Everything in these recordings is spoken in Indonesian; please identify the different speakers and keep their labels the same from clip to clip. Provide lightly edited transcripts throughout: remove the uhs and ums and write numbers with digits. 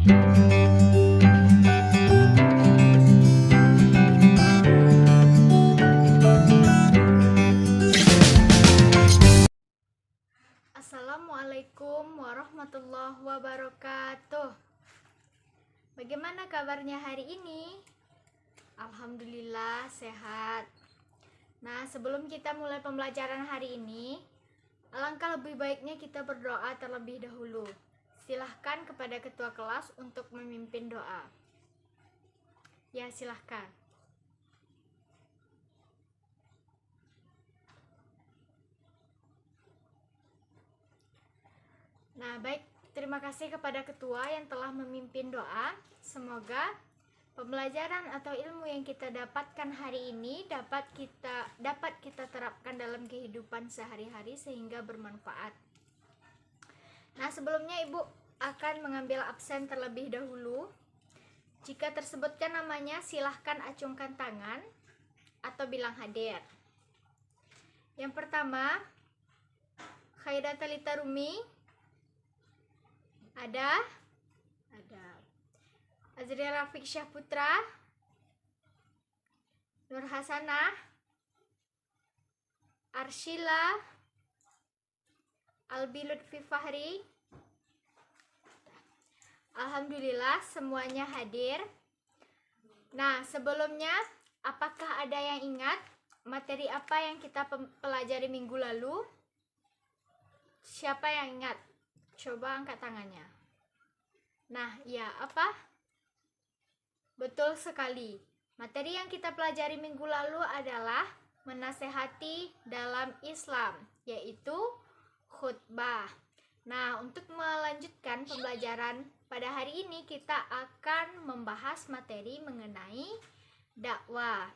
Speaker 1: Assalamualaikum warahmatullahi wabarakatuh. Bagaimana kabarnya hari ini? Alhamdulillah sehat. Nah, sebelum kita mulai pembelajaran hari ini, alangkah lebih baiknya kita berdoa terlebih dahulu. Silahkan kepada ketua kelas untuk memimpin doa. Ya, silahkan. Nah, baik, terima kasih kepada ketua yang telah memimpin doa. Semoga pembelajaran atau ilmu yang kita dapatkan hari ini dapat kita terapkan dalam kehidupan sehari-hari sehingga bermanfaat. Nah, sebelumnya Ibu akan mengambil absen terlebih dahulu. Jika tersebutkan namanya, silahkan acungkan tangan atau bilang hadir. Yang pertama, Khairat Talita Rumi. Ada Azria Rafiq Syahputra, Nur Hasanah, Arshila, Albi Lutfi Fahri. Alhamdulillah semuanya hadir. Nah, sebelumnya apakah ada yang ingat materi apa yang kita pelajari minggu lalu? Siapa yang ingat? Coba angkat tangannya. Nah, ya, apa? Betul sekali. Materi yang kita pelajari minggu lalu adalah menasehati dalam Islam, yaitu khutbah. Nah, untuk melanjutkan pembelajaran pada hari ini, kita akan membahas materi mengenai dakwah.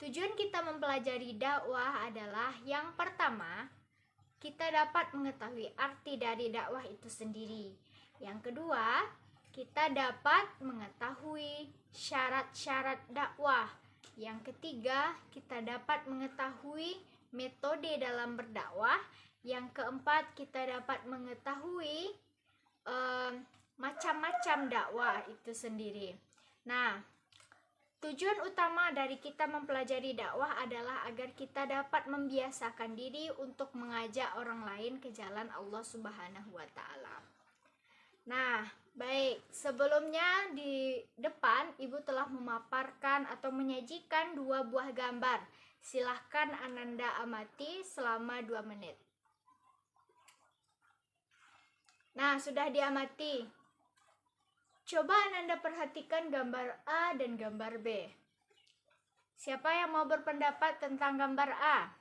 Speaker 1: Tujuan kita mempelajari dakwah adalah yang pertama, kita dapat mengetahui arti dari dakwah itu sendiri. Yang kedua, kita dapat mengetahui syarat-syarat dakwah. Yang ketiga, kita dapat mengetahui metode dalam berdakwah. Yang keempat, kita dapat mengetahui macam-macam dakwah itu sendiri. Nah, tujuan utama dari kita mempelajari dakwah adalah agar kita dapat membiasakan diri untuk mengajak orang lain ke jalan Allah Subhanahu wa Ta'ala. Nah, baik, sebelumnya di depan Ibu telah memaparkan atau menyajikan 2 buah gambar. Silahkan Ananda amati selama 2 menit. Nah, sudah diamati. Coba Ananda perhatikan gambar A dan gambar B. Siapa yang mau berpendapat tentang gambar A?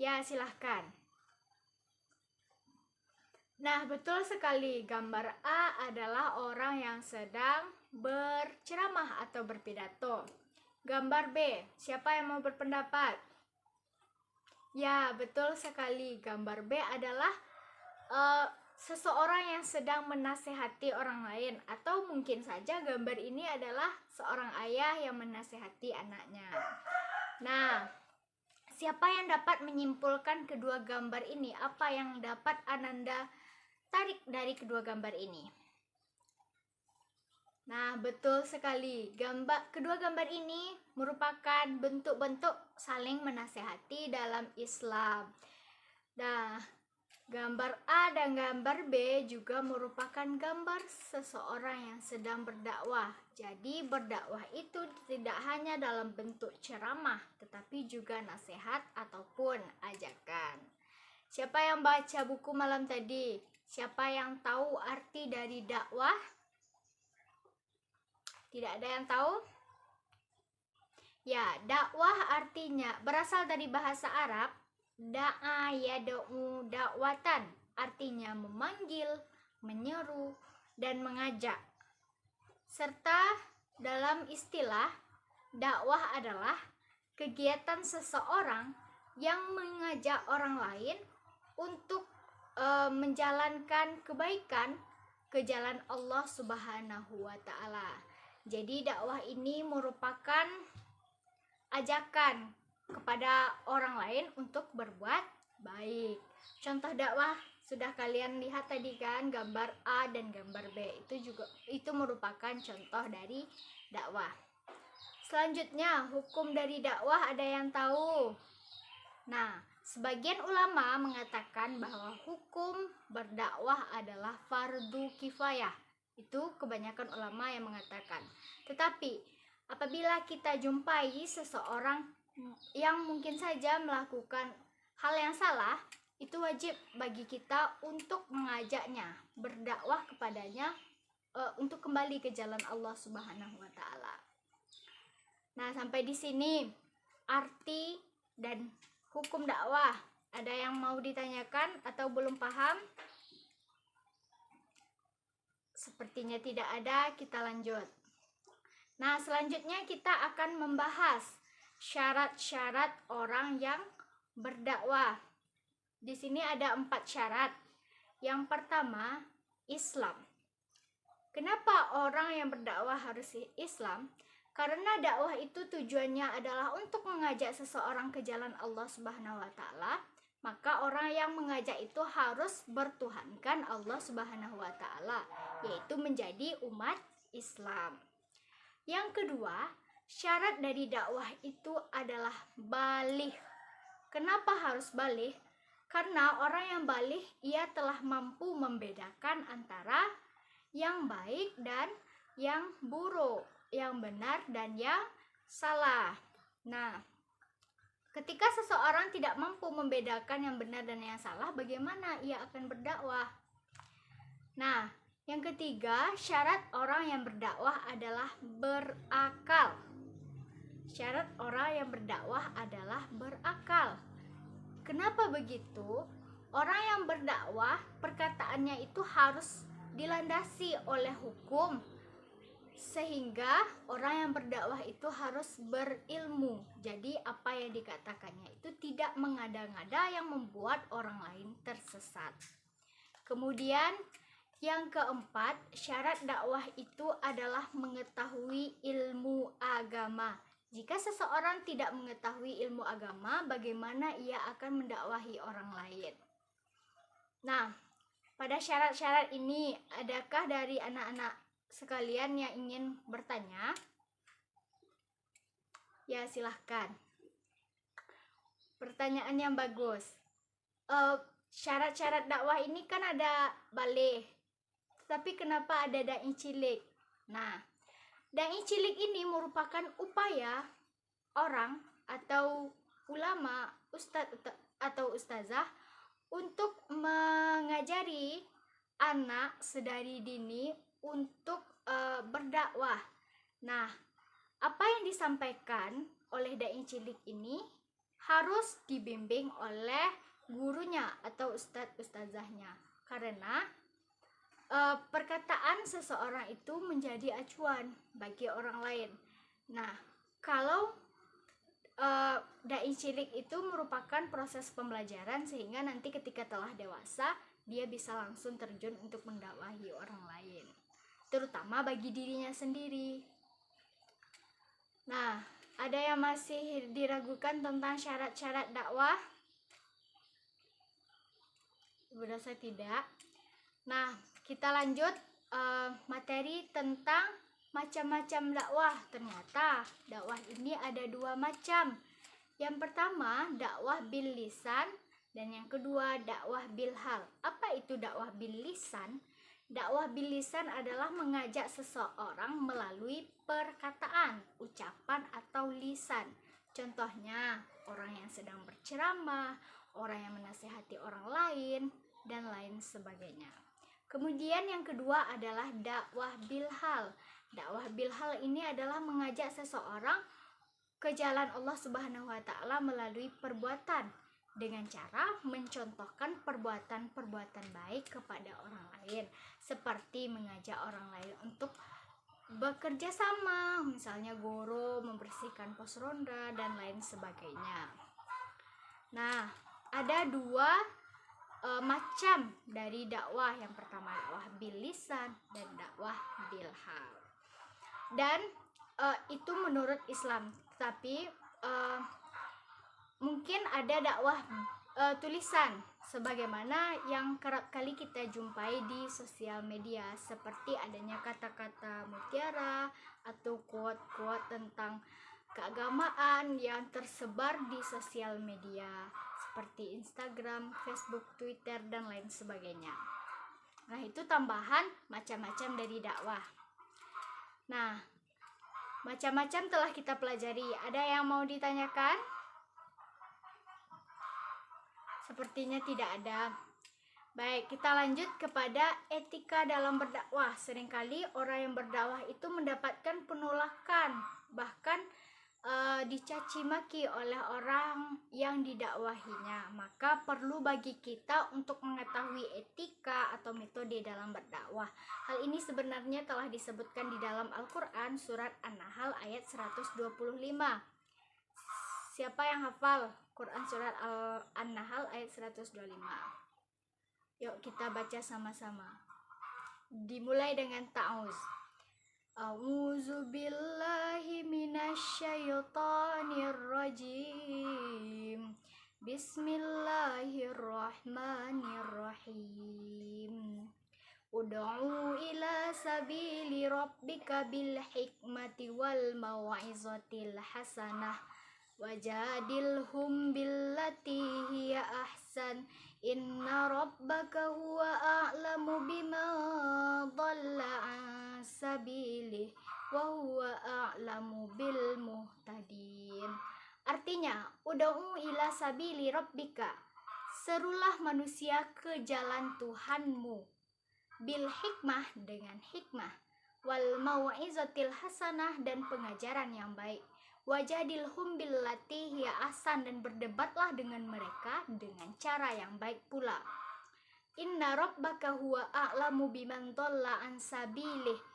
Speaker 1: Ya, silahkan. Nah, betul sekali. Gambar A adalah orang yang sedang berceramah atau berpidato. Gambar B, siapa yang mau berpendapat? Ya, betul sekali. Gambar B adalah seseorang yang sedang menasehati orang lain, atau mungkin saja gambar ini adalah seorang ayah yang menasehati anaknya. Nah, siapa yang dapat menyimpulkan kedua gambar ini? Apa yang dapat Ananda tarik dari kedua gambar ini? Nah, betul sekali. Kedua gambar ini merupakan bentuk-bentuk saling menasehati dalam Islam. Nah, gambar A dan gambar B juga merupakan gambar seseorang yang sedang berdakwah. Jadi berdakwah itu tidak hanya dalam bentuk ceramah, tetapi juga nasihat ataupun ajakan. Siapa yang baca buku malam tadi? Siapa yang tahu arti dari dakwah? Tidak ada yang tahu? Ya, dakwah artinya berasal dari bahasa Arab. Da'a yad'u da'watan, artinya memanggil, menyeru, dan mengajak. Serta dalam istilah, dakwah adalah kegiatan seseorang yang mengajak orang lain untuk menjalankan kebaikan ke jalan Allah Subhanahu wa Ta'ala. Jadi dakwah ini merupakan ajakan kepada orang lain untuk berbuat baik. Contoh dakwah Sudah kalian lihat tadi kan gambar A dan gambar B, itu merupakan contoh dari dakwah. Selanjutnya, hukum dari dakwah ada yang tahu? Nah, sebagian ulama mengatakan bahwa hukum berdakwah adalah fardu kifayah. Itu kebanyakan ulama yang mengatakan. Tetapi apabila kita jumpai seseorang yang mungkin saja melakukan hal yang salah, itu wajib bagi kita untuk mengajaknya, berdakwah kepadanya untuk kembali ke jalan Allah Subhanahu wa taala. Nah, sampai di sini arti dan hukum dakwah. Ada yang mau ditanyakan atau belum paham? Sepertinya tidak ada, kita lanjut. Nah, selanjutnya kita akan membahas syarat-syarat orang yang berdakwah. Di sini ada 4 syarat. Yang pertama, Islam. Kenapa orang yang berdakwah harus Islam? Karena dakwah itu tujuannya adalah untuk mengajak seseorang ke jalan Allah Subhanahu wa taala, maka orang yang mengajak itu harus bertuhankan Allah Subhanahu wa taala, yaitu menjadi umat Islam. Yang kedua, syarat dari dakwah itu adalah baligh. Kenapa harus baligh? Karena orang yang baligh, ia telah mampu membedakan antara yang baik dan yang buruk, yang benar dan yang salah. Nah, ketika seseorang tidak mampu membedakan yang benar dan yang salah, bagaimana ia akan berdakwah? Nah, yang ketiga, syarat orang yang berdakwah adalah berakal. Syarat orang yang berdakwah adalah berakal. Kenapa begitu? Orang yang berdakwah, perkataannya itu harus dilandasi oleh hukum, sehingga orang yang berdakwah itu harus berilmu. Jadi apa yang dikatakannya itu tidak mengada-ngada yang membuat orang lain tersesat. Kemudian yang keempat, syarat dakwah itu adalah mengetahui ilmu agama. Jika seseorang tidak mengetahui ilmu agama, bagaimana ia akan mendakwahi orang lain? Nah, pada syarat-syarat ini, adakah dari anak-anak sekalian yang ingin bertanya? Ya, silahkan. Pertanyaan yang bagus. Syarat-syarat dakwah ini kan ada baligh, tapi kenapa ada dai cilik? Nah, dai cilik ini merupakan upaya orang atau ulama, ustadz atau ustazah untuk mengajari anak sedari dini untuk berdakwah. Nah, apa yang disampaikan oleh dai cilik ini harus dibimbing oleh gurunya atau ustadz ustazahnya, karena perkataan seseorang itu menjadi acuan bagi orang lain. Nah, kalau dai cilik itu merupakan proses pembelajaran, sehingga nanti ketika telah dewasa dia bisa langsung terjun untuk mendakwahi orang lain, terutama bagi dirinya sendiri. Nah, ada yang masih diragukan tentang syarat-syarat dakwah? Berasa tidak? Nah, kita lanjut materi tentang macam-macam dakwah. Ternyata dakwah ini ada 2 macam. Yang pertama, dakwah bil lisan, dan yang kedua, dakwah bil hal. Apa itu dakwah bil lisan? Dakwah bil lisan adalah mengajak seseorang melalui perkataan, ucapan atau lisan. Contohnya, orang yang sedang berceramah, orang yang menasihati orang lain, dan lain sebagainya. Kemudian yang kedua adalah dakwah bil hal. Dakwah bil hal ini adalah mengajak seseorang ke jalan Allah Subhanahu wa taala melalui perbuatan, dengan cara mencontohkan perbuatan-perbuatan baik kepada orang lain, seperti mengajak orang lain untuk bekerja sama, misalnya guru, membersihkan pos ronda, dan lain sebagainya. Nah, ada 2 macam dari dakwah. Yang pertama dakwah bil lisan dan dakwah bil hal. Dan itu menurut Islam. Tapi mungkin ada dakwah tulisan. sebagaimana yang kerap kali kita jumpai di sosial media, seperti adanya kata-kata mutiara atau quote-quote tentang keagamaan yang tersebar di sosial media seperti Instagram, Facebook, Twitter, dan lain sebagainya. Nah, itu tambahan macam-macam dari dakwah. Nah, macam-macam telah kita pelajari. Ada yang mau ditanyakan? Sepertinya tidak ada. Baik, kita lanjut kepada etika dalam berdakwah. Seringkali orang yang berdakwah itu mendapatkan penolakan, bahkan dicaci maki oleh orang yang didakwahinya. Maka perlu bagi kita untuk mengetahui etika atau metode dalam berdakwah. Hal ini sebenarnya telah disebutkan di dalam Al-Quran surat An-Nahl ayat 125. Siapa yang hafal Quran surat An-Nahl ayat 125? Yuk kita baca sama-sama. Dimulai dengan ta'awuz. A'udzu billahi minasyaitonir rajim. Bismillahirrahmanirrahim. Ud'u ila sabili rabbika bil hikmati wal mau'izatil hasanah wajadilhum billati hiya ahsan. Inna rabbaka huwa a'lamu biman dhalla an sabilih wa huwa a'lamu bil muhtadin. Artinya, ud'u ila sabili rabbika, serulah manusia ke jalan Tuhanmu, bil hikmah, dengan hikmah, wal mau'izatil hasanah, dan pengajaran yang baik, wajadilhum billati hiya ahsan, dan berdebatlah dengan mereka dengan cara yang baik pula. Inna rabbaka huwa a'lamu biman dhalla an sabilih.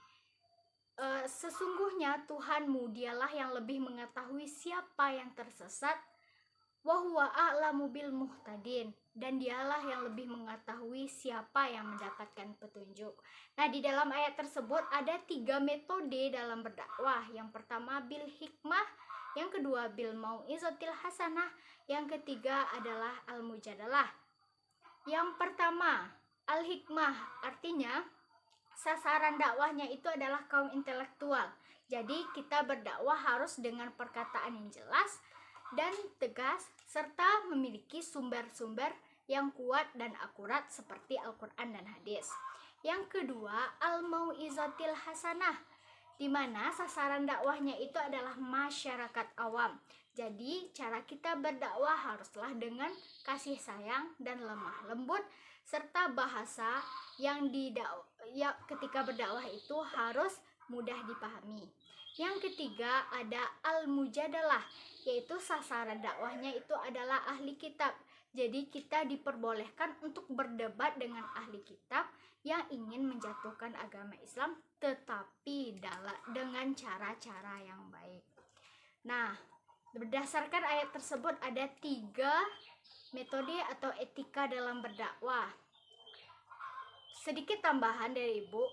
Speaker 1: Sesungguhnya Tuhanmu dialah yang lebih mengetahui siapa yang tersesat, wa huwa a'lamu bil muhtadin, dan dialah yang lebih mengetahui siapa yang mendapatkan petunjuk. Nah, di dalam ayat tersebut ada 3 metode dalam berdakwah. Yang pertama bil hikmah, yang kedua bil mau'izatil hasanah, yang ketiga adalah al mujadalah. Yang pertama al hikmah, artinya sasaran dakwahnya itu adalah kaum intelektual. Jadi kita berdakwah harus dengan perkataan yang jelas dan tegas, serta memiliki sumber-sumber yang kuat dan akurat seperti Al-Quran dan hadis. Yang kedua, al-mau'izatil hasanah, di mana sasaran dakwahnya itu adalah masyarakat awam. Jadi cara kita berdakwah haruslah dengan kasih sayang dan lemah lembut, serta bahasa yang ketika berdakwah itu harus mudah dipahami. Yang ketiga ada al-mujadalah, yaitu sasaran dakwahnya itu adalah ahli kitab. Jadi kita diperbolehkan untuk berdebat dengan ahli kitab yang ingin menjatuhkan agama Islam, tetapi dengan cara-cara yang baik. Nah, berdasarkan ayat tersebut ada 3 metode atau etika dalam berdakwah. Sedikit tambahan dari Ibu,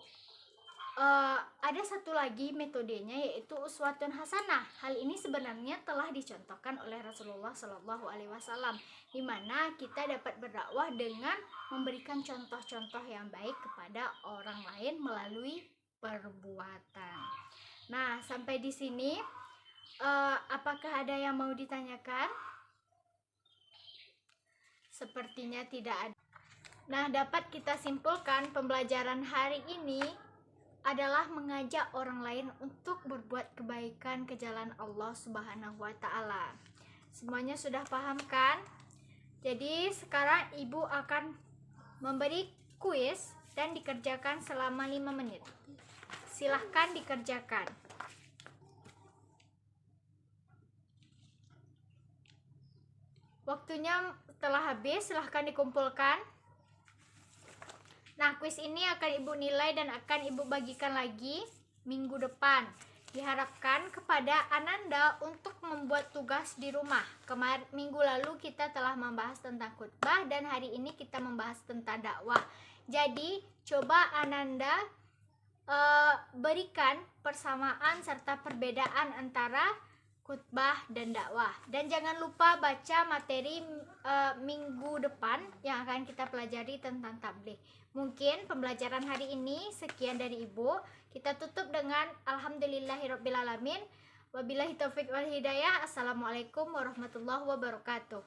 Speaker 1: ada satu lagi metodenya, yaitu uswatun hasanah. Hal ini sebenarnya telah dicontohkan oleh Rasulullah SAW, di mana kita dapat berdakwah dengan memberikan contoh-contoh yang baik kepada orang lain melalui perbuatan. Nah, sampai di sini apakah ada yang mau ditanyakan? Sepertinya tidak ada. Nah, dapat kita simpulkan pembelajaran hari ini adalah mengajak orang lain untuk berbuat kebaikan ke jalan Allah Subhanahu wa Ta'ala. Semuanya sudah paham kan? Jadi sekarang Ibu akan memberi kuis dan dikerjakan selama 5 menit. Silahkan dikerjakan. Waktunya telah habis, silahkan dikumpulkan. Nah, kuis ini akan Ibu nilai dan akan Ibu bagikan lagi minggu depan. Diharapkan kepada Ananda untuk membuat tugas di rumah. Minggu lalu kita telah membahas tentang khutbah dan hari ini kita membahas tentang dakwah. Jadi, coba Ananda berikan persamaan serta perbedaan antara khutbah dan dakwah. Dan jangan lupa baca materi minggu depan yang akan kita pelajari tentang tabligh. Mungkin pembelajaran hari ini sekian dari Ibu. Kita tutup dengan alhamdulillahirabbil alamin. Wabillahi taufik wal hidayah. Assalamualaikum warahmatullahi wabarakatuh.